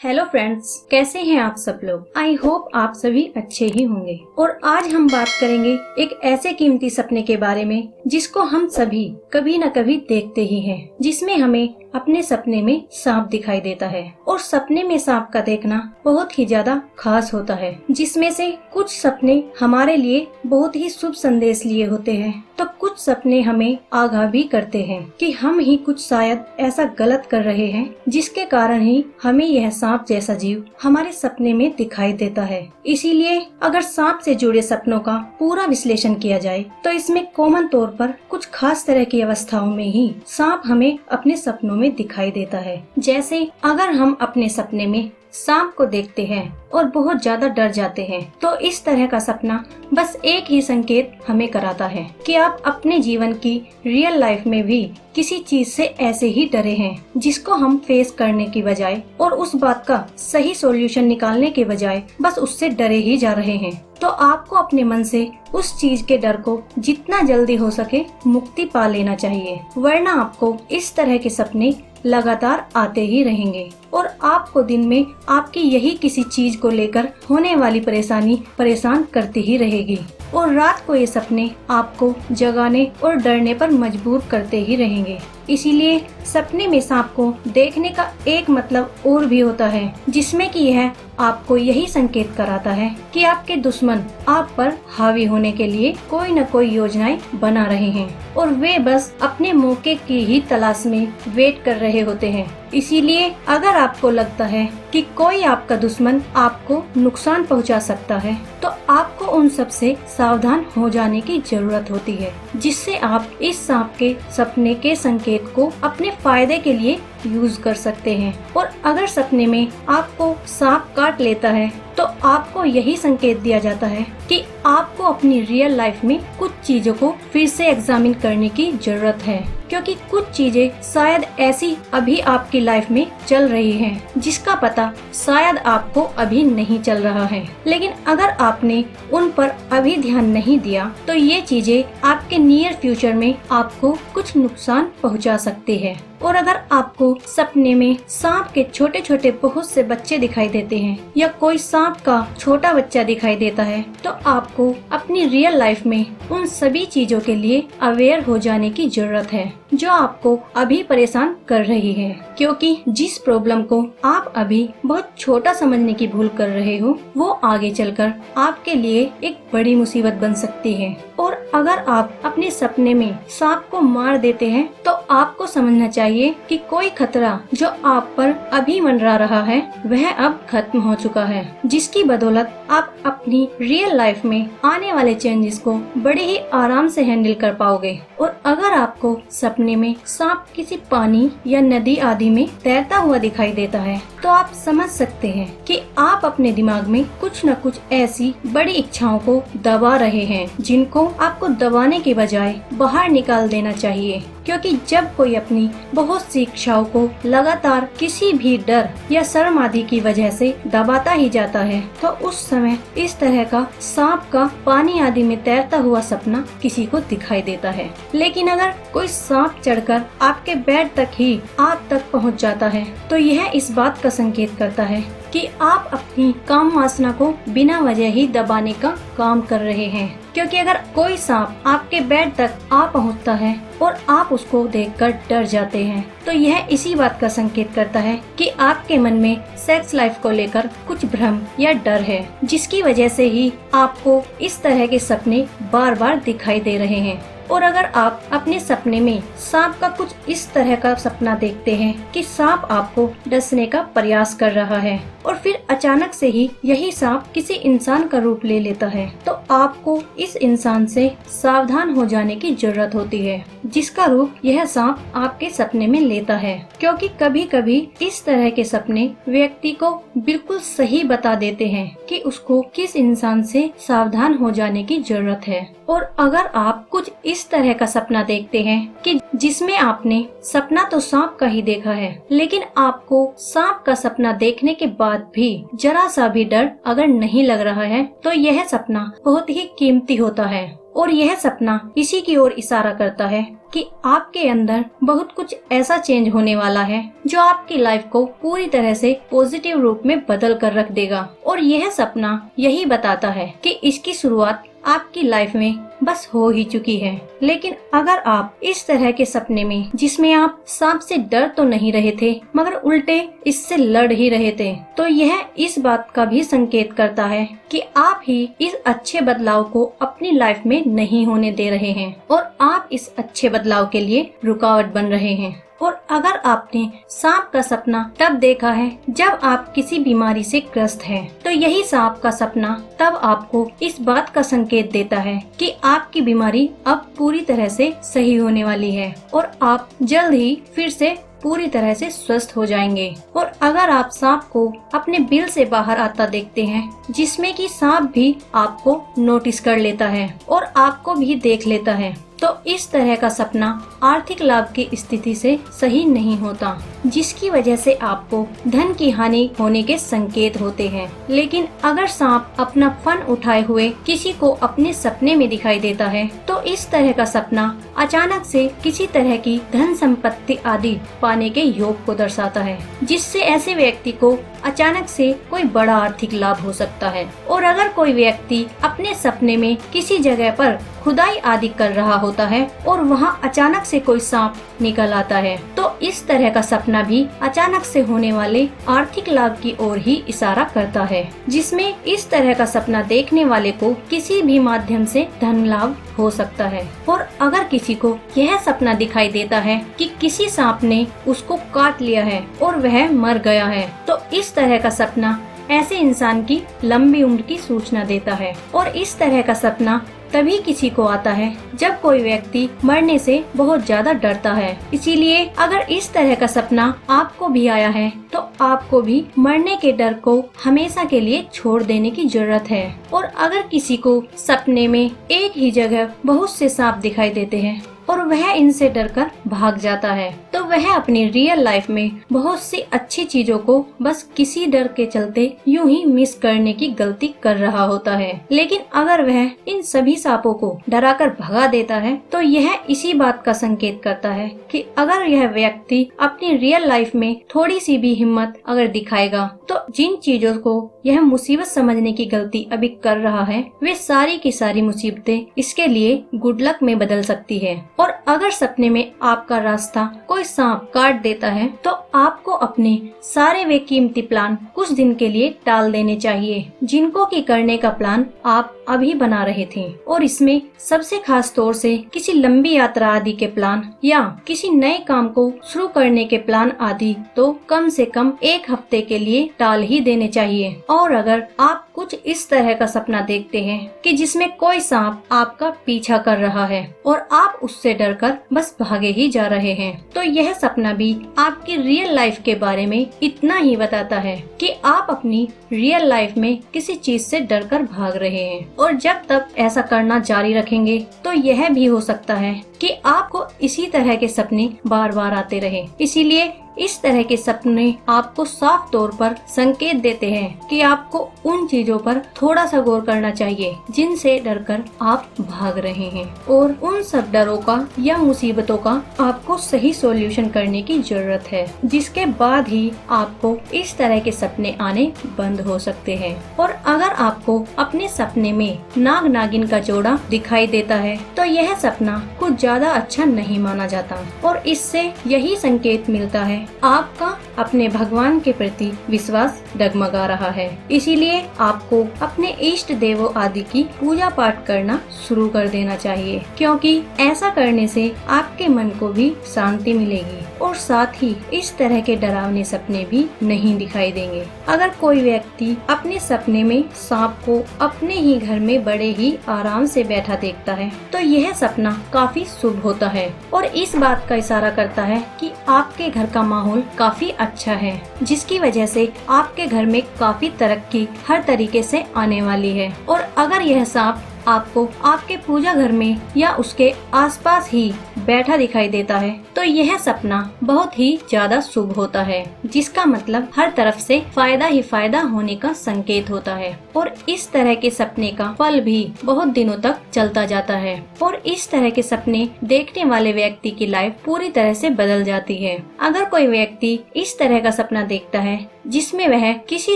Hello friends, कैसे हैं आप सब लोग। आई होप आप सभी अच्छे ही होंगे। और आज हम बात करेंगे एक ऐसे कीमती सपने के बारे में जिसको हम सभी कभी न कभी देखते ही हैं, जिसमें हमें अपने सपने में सांप दिखाई देता है। और सपने में सांप का देखना बहुत ही ज्यादा खास होता है, जिसमें से कुछ सपने हमारे लिए बहुत ही शुभ संदेश लिए होते हैं, तो कुछ सपने हमें आगाह भी करते हैं कि हम ही कुछ शायद ऐसा गलत कर रहे हैं, जिसके कारण ही हमें यह सांप जैसा जीव हमारे सपने में दिखाई देता है। इसीलिए अगर सांप से जुड़े सपनों का पूरा विश्लेषण किया जाए तो इसमें कॉमन तौर पर कुछ खास तरह की अवस्थाओं में ही सांप हमें अपने सपनों में दिखाई देता है। जैसे अगर हम अपने सपने में सांप को देखते हैं और बहुत ज्यादा डर जाते हैं, तो इस तरह का सपना बस एक ही संकेत हमें कराता है कि आप अपने जीवन की रियल लाइफ में भी किसी चीज से ऐसे ही डरे हैं, जिसको हम फेस करने की बजाय और उस बात का सही सॉल्यूशन निकालने के बजाय बस उससे डरे ही जा रहे हैं। तो आपको अपने मन से उस चीज के डर को जितना जल्दी हो सके मुक्ति पा लेना चाहिए, वरना आपको इस तरह के सपने लगातार आते ही रहेंगे और आपको दिन में आपकी यही किसी चीज को लेकर होने वाली परेशानी परेशान करती ही रहेगी और रात को ये सपने आपको जगाने और डरने पर मजबूर करते ही रहेंगे। इसीलिए सपने में सांप को देखने का एक मतलब और भी होता है, जिसमें कि यह आपको यही संकेत कराता है कि आपके दुश्मन आप पर हावी होने के लिए कोई न कोई योजनाएं बना रहे हैं और वे बस अपने मौके की ही तलाश में वेट कर रहे होते हैं। इसीलिए अगर आपको लगता है कि कोई आपका दुश्मन आपको नुकसान पहुंचा सकता है, तो आपको उन सब से सावधान हो जाने की जरूरत होती है, जिससे आप इस सांप के सपने के संकेत को अपने फायदे के लिए यूज कर सकते हैं। और अगर सपने में आपको सांप काट लेता है, तो आपको यही संकेत दिया जाता है कि आपको अपनी रियल लाइफ में कुछ चीजों को फिर से एग्जामिन करने की जरूरत है, क्योंकि कुछ चीजें शायद ऐसी अभी आपकी लाइफ में चल रही हैं, जिसका पता शायद आपको अभी नहीं चल रहा है। लेकिन अगर आपने उन पर अभी ध्यान नहीं दिया, तो ये चीजें आपके नियर फ्यूचर में आपको कुछ नुकसान पहुंचा सकती है। और अगर आपको सपने में सांप के छोटे छोटे बहुत से बच्चे दिखाई देते हैं या कोई सांप का छोटा बच्चा दिखाई देता है, तो आपको अपनी रियल लाइफ में उन सभी चीजों के लिए अवेयर हो जाने की जरूरत है जो आपको अभी परेशान कर रही है, क्योंकि जिस प्रॉब्लम को आप अभी बहुत छोटा समझने की भूल कर रहे हो, वो आगे चलकर आपके लिए एक बड़ी मुसीबत बन सकती है। और अगर आप अपने सपने में सांप को मार देते हैं, तो आपको समझना चाहिए कि कोई खतरा जो आप पर अभी मंडरा रहा है, वह अब खत्म हो चुका है, जिसकी बदौलत आप अपनी रियल लाइफ में आने वाले चेंजेस को बड़े ही आराम से हैंडल कर पाओगे। और अगर आपको सपने में सांप किसी पानी या नदी आदि में तैरता हुआ दिखाई देता है, तो आप समझ सकते हैं कि आप अपने दिमाग में कुछ न कुछ ऐसी बड़ी इच्छाओं को दबा रहे हैं, जिनको आपको दबाने के बजाय बाहर निकाल देना चाहिए। क्योंकि जब कोई अपनी बहुत सी इच्छाओं को लगातार किसी भी डर या शर्म आदि की वजह से दबाता ही जाता है, तो उस समय इस तरह का सांप का पानी आदि में तैरता हुआ सपना किसी को दिखाई देता है। लेकिन अगर कोई सांप चढ़कर आपके बेड तक ही आप तक पहुंच जाता है, तो यह इस बात का संकेत करता है कि आप अपनी काम वासना को बिना वजह ही दबाने का काम कर रहे हैं। क्योंकि अगर कोई सांप आपके बेड तक आ पहुंचता है और आप उसको देखकर डर जाते हैं, तो यह इसी बात का संकेत करता है कि आपके मन में सेक्स लाइफ को लेकर कुछ भ्रम या डर है, जिसकी वजह से ही आपको इस तरह के सपने बार बार दिखाई दे रहे हैं। और अगर आप अपने सपने में सांप का कुछ इस तरह का सपना देखते हैं कि सांप आपको डसने का प्रयास कर रहा है और फिर अचानक से ही यही सांप किसी इंसान का रूप ले लेता है, तो आपको इस इंसान से सावधान हो जाने की जरूरत होती है, जिसका रूप यह सांप आपके सपने में लेता है। क्योंकि कभी कभी इस तरह के सपने व्यक्ति को बिल्कुल सही बता देते हैं कि उसको किस इंसान से सावधान हो जाने की जरूरत है। और अगर आप कुछ इस तरह का सपना देखते हैं कि जिसमें आपने सपना तो सांप का ही देखा है, लेकिन आपको सांप का सपना देखने के बाद भी जरा सा भी डर अगर नहीं लग रहा है, तो यह सपना बहुत ही कीमती होता है और यह सपना इसी की ओर इशारा करता है कि आपके अंदर बहुत कुछ ऐसा चेंज होने वाला है जो आपकी लाइफ को पूरी तरह से पॉजिटिव रूप में बदल कर रख देगा। और यह सपना यही बताता है कि इसकी शुरुआत आपकी लाइफ में बस हो ही चुकी है। लेकिन अगर आप इस तरह के सपने में, जिसमें आप सांप से डर तो नहीं रहे थे मगर उल्टे इससे लड़ ही रहे थे, तो यह इस बात का भी संकेत करता है कि आप ही इस अच्छे बदलाव को अपनी लाइफ में नहीं होने दे रहे हैं और आप इस अच्छे बदलाव के लिए रुकावट बन रहे हैं। और अगर आपने सांप का सपना तब देखा है जब आप किसी बीमारी से ग्रस्त हैं, तो यही सांप का सपना तब आपको इस बात का संकेत देता है कि आपकी बीमारी अब पूरी तरह से सही होने वाली है और आप जल्द ही फिर से पूरी तरह से स्वस्थ हो जाएंगे। और अगर आप सांप को अपने बिल से बाहर आता देखते हैं, जिसमें कि सांप भी आपको नोटिस कर लेता है और आपको भी देख लेता है, तो इस तरह का सपना आर्थिक लाभ की स्थिति से सही नहीं होता, जिसकी वजह से आपको धन की हानि होने के संकेत होते हैं। लेकिन अगर सांप अपना फन उठाए हुए किसी को अपने सपने में दिखाई देता है, तो इस तरह का सपना अचानक से किसी तरह की धन संपत्ति आदि पाने के योग को दर्शाता है, जिससे ऐसे व्यक्ति को अचानक से कोई बड़ा आर्थिक लाभ हो सकता है। और अगर कोई व्यक्ति अपने सपने में किसी जगह पर खुदाई आदि कर रहा होता है और वहाँ अचानक से कोई सांप निकल आता है, तो इस तरह का सपना भी अचानक से होने वाले आर्थिक लाभ की ओर ही इशारा करता है, जिसमें इस तरह का सपना देखने वाले को किसी भी माध्यम से धन लाभ हो सकता है। और अगर किसी को यह सपना दिखाई देता है कि किसी सांप ने उसको काट लिया है और वह मर गया है, तो इस तरह का सपना ऐसे इंसान की लंबी उम्र की सूचना देता है। और इस तरह का सपना तभी किसी को आता है जब कोई व्यक्ति मरने से बहुत ज्यादा डरता है। इसीलिए अगर इस तरह का सपना आपको भी आया है, तो आपको भी मरने के डर को हमेशा के लिए छोड़ देने की जरूरत है। और अगर किसी को सपने में एक ही जगह बहुत से सांप दिखाई देते हैं और वह इनसे डरकर भाग जाता है, तो वह अपनी रियल लाइफ में बहुत सी अच्छी चीजों को बस किसी डर के चलते यूं ही मिस करने की गलती कर रहा होता है। लेकिन अगर वह इन सभी सांपों को डराकर भगा देता है, तो यह इसी बात का संकेत करता है कि अगर यह व्यक्ति अपनी रियल लाइफ में थोड़ी सी भी हिम्मत अगर दिखाएगा, तो जिन चीजों को यह मुसीबत समझने की गलती अभी कर रहा है, वे सारी की सारी मुसीबतें इसके लिए गुड लक में बदल सकती है। और अगर सपने में आपका रास्ता कोई सांप काट देता है, तो आपको अपने सारे वे कीमती प्लान कुछ दिन के लिए टाल देने चाहिए, जिनको की करने का प्लान आप अभी बना रहे थे। और इसमें सबसे खास तौर से किसी लंबी यात्रा आदि के प्लान या किसी नए काम को शुरू करने के प्लान आदि तो कम से कम 1 हफ्ते के लिए टाल ही देने चाहिए। और अगर आप कुछ इस तरह का सपना देखते हैं कि जिसमें कोई सांप आपका पीछा कर रहा है और आप उससे डरकर बस भागे ही जा रहे हैं, तो यह सपना भी आपकी रियल लाइफ के बारे में इतना ही बताता है कि आप अपनी रियल लाइफ में किसी चीज से डरकर भाग रहे हैं। और जब तक ऐसा करना जारी रखेंगे, तो यह भी हो सकता है कि आपको इसी तरह के सपने बार बार आते रहे। इसीलिए इस तरह के सपने आपको साफ तौर पर संकेत देते हैं कि आपको उन चीजों पर थोड़ा सा गौर करना चाहिए जिनसे डरकर आप भाग रहे हैं, और उन सब डरों का या मुसीबतों का आपको सही सॉल्यूशन करने की जरूरत है, जिसके बाद ही आपको इस तरह के सपने आने बंद हो सकते हैं। और अगर आपको अपने सपने में नाग नागिन का जोड़ा दिखाई देता है, तो यह सपना कुछ ज्यादा अच्छा नहीं माना जाता और इससे यही संकेत मिलता है आपका अपने भगवान के प्रति विश्वास डगमगा रहा है। इसीलिए आपको अपने इष्ट देवों आदि की पूजा पाठ करना शुरू कर देना चाहिए, क्योंकि ऐसा करने से आपके मन को भी शांति मिलेगी और साथ ही इस तरह के डरावने सपने भी नहीं दिखाई देंगे। अगर कोई व्यक्ति अपने सपने में सांप को अपने ही घर में बड़े ही आराम से बैठा देखता है, तो यह सपना काफी शुभ होता है और इस बात का इशारा करता है कि आपके घर का माहौल काफी अच्छा है, जिसकी वजह से आपके घर में काफी तरक्की हर तरीके से आने वाली है। और अगर यह सांप आपको आपके पूजा घर में या उसके आसपास ही बैठा दिखाई देता है तो यह सपना बहुत ही ज्यादा शुभ होता है, जिसका मतलब हर तरफ से फायदा ही फायदा होने का संकेत होता है। और इस तरह के सपने का फल भी बहुत दिनों तक चलता जाता है और इस तरह के सपने देखने वाले व्यक्ति की लाइफ पूरी तरह से बदल जाती है। अगर कोई व्यक्ति इस तरह का सपना देखता है जिसमें वह किसी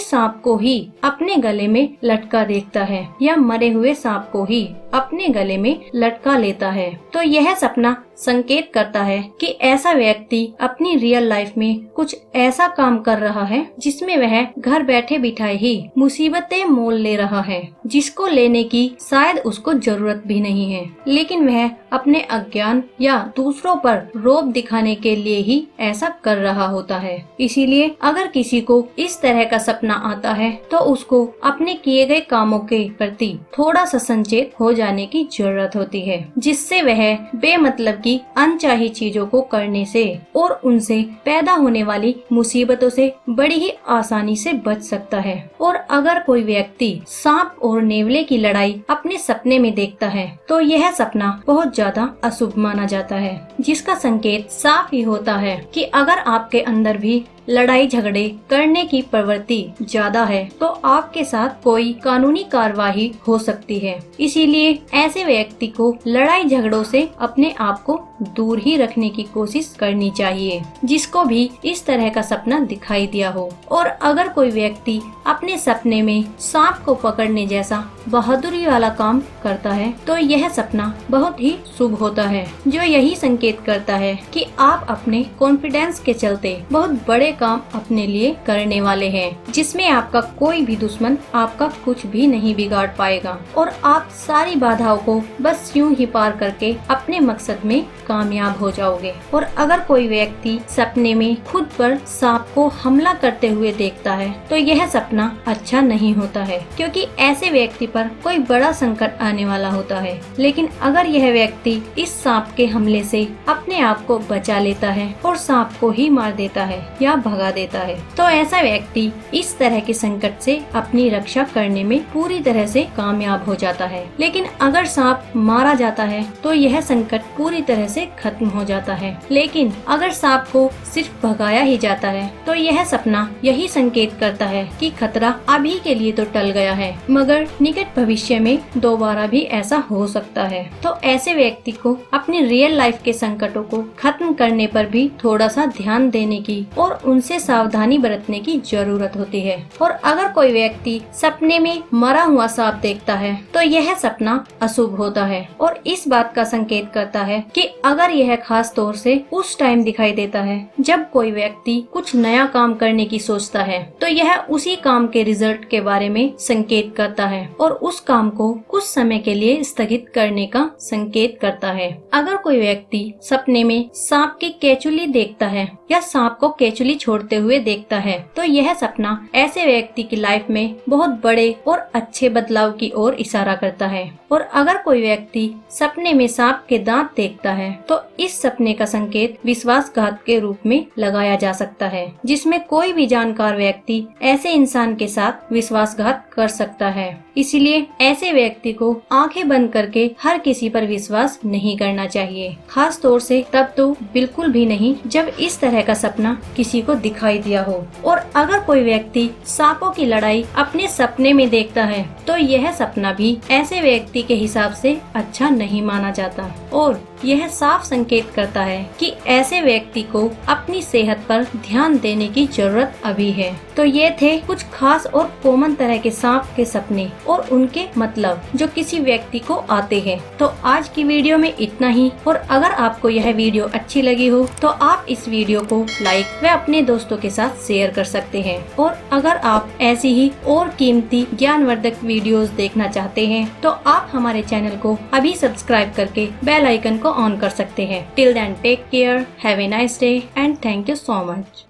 सांप को ही अपने गले में लटका देखता है या मरे हुए सांप को ही अपने गले में लटका लेता है, तो यह सपना संकेत करता है कि ऐसा व्यक्ति अपनी रियल लाइफ में कुछ ऐसा काम कर रहा है जिसमें वह घर बैठे बिठाए ही मुसीबतें मोल ले रहा है, जिसको लेने की शायद उसको जरूरत भी नहीं है, लेकिन वह अपने अज्ञान या दूसरों पर रोब दिखाने के लिए ही ऐसा कर रहा होता है। इसीलिए अगर किसी को इस तरह का सपना आता है तो उसको अपने किए गए कामों के प्रति थोड़ा सा संचेत हो जाने की जरूरत होती है, जिससे वह बेमतलब की अनचाही चीजों को करने से और उनसे पैदा होने वाली मुसीबतों से बड़ी ही आसानी से बच सकता है। और अगर कोई व्यक्ति सांप और नेवले की लड़ाई अपने सपने में देखता है तो यह सपना बहुत ज्यादा अशुभ माना जाता है, जिसका संकेत साफ ही होता है कि अगर आपके अंदर भी लड़ाई झगड़े करने की प्रवृत्ति ज्यादा है तो आपके साथ कोई कानूनी कार्यवाही हो सकती है। इसीलिए ऐसे व्यक्ति को लड़ाई झगड़ों से अपने आप को दूर ही रखने की कोशिश करनी चाहिए, जिसको भी इस तरह का सपना दिखाई दिया हो। और अगर कोई व्यक्ति अपने सपने में सांप को पकड़ने जैसा बहादुरी वाला काम करता है तो यह सपना बहुत ही शुभ होता है, जो यही संकेत करता है कि आप अपने कॉन्फिडेंस के चलते बहुत बड़े काम अपने लिए करने वाले हैं, जिसमें आपका कोई भी दुश्मन आपका कुछ भी नहीं बिगाड़ पाएगा और आप सारी बाधाओं को बस यूं ही पार करके अपने मकसद में कामयाब हो जाओगे। और अगर कोई व्यक्ति सपने में खुद पर सांप को हमला करते हुए देखता है तो यह सपना अच्छा नहीं होता है, क्योंकि ऐसे व्यक्ति पर कोई बड़ा संकट आने वाला होता है। लेकिन अगर यह व्यक्ति इस सांप के हमले से अपने आप को बचा लेता है और सांप को ही मार देता है या भगा देता है तो ऐसा व्यक्ति इस तरह के संकट से अपनी रक्षा करने में पूरी तरह से कामयाब हो जाता है। लेकिन अगर सांप मारा जाता है तो यह संकट पूरी तरह से खत्म हो जाता है। लेकिन अगर सांप को सिर्फ भगाया ही जाता है तो यह सपना यही संकेत करता है कि खतरा अभी के लिए तो टल गया है, मगर निकट भविष्य में दोबारा भी ऐसा हो सकता है। तो ऐसे व्यक्ति को अपनी रियल लाइफ के संकटों को खत्म करने पर भी थोड़ा सा ध्यान देने की और उनसे सावधानी बरतने की जरूरत होती है। और अगर कोई व्यक्ति सपने में मरा हुआ सांप देखता है तो यह सपना अशुभ होता है और इस बात का संकेत करता है कि अगर यह खास तौर से उस टाइम दिखाई देता है जब कोई व्यक्ति कुछ नया काम करने की सोचता है तो यह उसी काम के रिजल्ट के बारे में संकेत करता है और उस काम को कुछ समय के लिए स्थगित करने का संकेत करता है। अगर कोई व्यक्ति सपने में सांप की केचुली देखता है या सांप को केचुली छोड़ते हुए देखता है तो यह सपना ऐसे व्यक्ति की लाइफ में बहुत बड़े और अच्छे बदलाव की ओर इशारा करता है। और अगर कोई व्यक्ति सपने में सांप के दांत देखता है तो इस सपने का संकेत विश्वासघात के रूप में लगाया जा सकता है, जिसमें कोई भी जानकार व्यक्ति ऐसे इंसान के साथ विश्वासघात कर सकता है। इसलिए ऐसे व्यक्ति को आंखें बंद करके हर किसी पर विश्वास नहीं करना चाहिए, खास तौर से तब तो बिल्कुल भी नहीं जब इस तरह का सपना किसी को दिखाई दिया हो। और अगर कोई व्यक्ति सांपों की लड़ाई अपने सपने में देखता है तो यह सपना भी ऐसे व्यक्ति के हिसाब से अच्छा नहीं माना जाता और यह साफ संकेत करता है कि ऐसे व्यक्ति को अपनी सेहत पर ध्यान देने की जरूरत अभी है। तो ये थे कुछ खास और कॉमन तरह के सांप के सपने और उनके मतलब जो किसी व्यक्ति को आते हैं। तो आज की वीडियो में इतना ही। और अगर आपको यह वीडियो अच्छी लगी हो तो आप इस वीडियो को लाइक व अपने दोस्तों के साथ शेयर कर सकते हैं। और अगर आप ऐसी ही और कीमती ज्ञानवर्धक वीडियोस देखना चाहते हैं तो आप हमारे चैनल को अभी सब्सक्राइब करके बेल आइकन को ऑन कर सकते हैं। Till then take care, have a nice day and thank you so much.